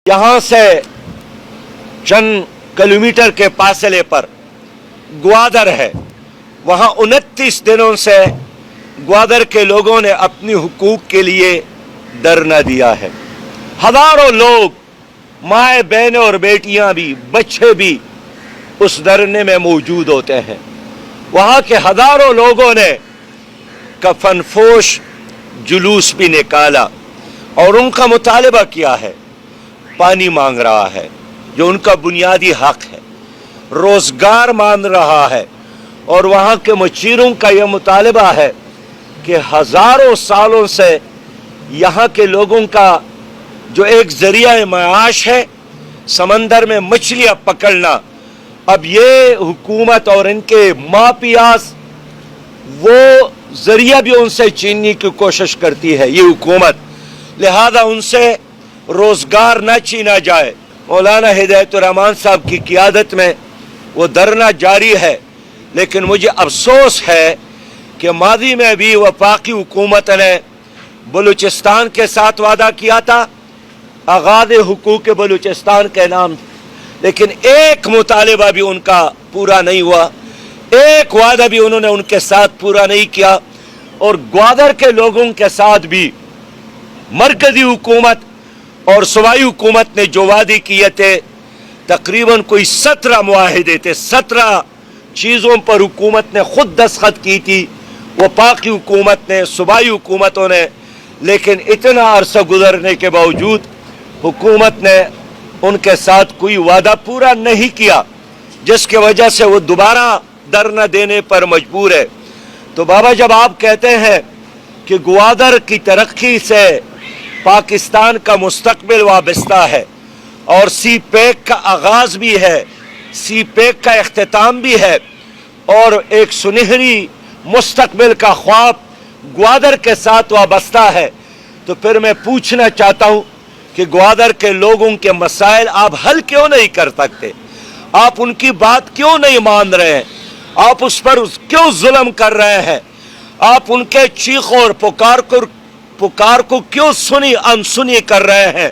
यहाँ से चंद किलोमीटर के फासले पर ग्वादर है। वहाँ 29 दिनों से ग्वादर के लोगों ने अपनी हुकूक के लिए धरना दिया है। हजारों लोग, माए बहनें और बेटियां भी, बच्चे भी उस धरने में मौजूद होते हैं। वहाँ के हजारों लोगों ने कफनफोश जुलूस भी निकाला और उनका मुतालबा किया है, पानी मांग रहा है जो उनका बुनियादी हक है, रोजगार मांग रहा है। और वहाँ के मचीरों का यह मुतालबा है कि हजारों सालों से यहाँ के लोगों का जो एक जरिया माश है, समंदर में मछलियाँ पकड़ना, अब ये हुकूमत और इनके माफियास वो जरिया भी उनसे छीनने की कोशिश करती है ये हुकूमत, लिहाजा उनसे रोजगार न छीना जाए। मौलाना हिदायतुर रहमान साहब की क़ियादत में वो धरना जारी है, लेकिन मुझे अफसोस है कि माजी में भी वफाकी हुकूमत ने बलूचिस्तान के साथ वादा किया था, आगाज़ हुकूक बलूचिस्तान के नाम, लेकिन एक मुतालिबा भी उनका पूरा नहीं हुआ, एक वादा भी उन्होंने उनके साथ पूरा नहीं किया। और ग्वादर के लोगों के साथ भी मरकजी हुकूमत और सूबाई हुकूमत ने जो वादे किए थे, तकरीबन कोई 17 मुआहिदे थे, 17 चीज़ों पर हुकूमत ने खुद दस्तखत की थी, वफाकी हुकूमत ने, सूबाई हुकूमतों ने, लेकिन इतना अरसा गुजरने के बावजूद हुकूमत ने उनके साथ कोई वादा पूरा नहीं किया, जिसकी वजह से वो दोबारा धरना देने पर मजबूर है। तो बाबा, जब आप कहते हैं कि ग्वादर की तरक्की से पाकिस्तान का मुस्तकबिल वाबस्ता है और सी पैक का आगाज़ भी है, सी पैक का इख्तिताम भी है और एक सुनहरी मुस्तकबिल का ख्वाब ग्वादर के साथ वाबस्ता है, तो फिर मैं पूछना चाहता हूँ कि ग्वादर के लोगों के मसाइल आप हल क्यों नहीं कर सकते? आप उनकी बात क्यों नहीं मान रहे हैं? आप उस पर क्यों जुल्म कर रहे हैं? आप उनके चीख और पुकार को क्यों सुनी अनसुनी कर रहे हैं?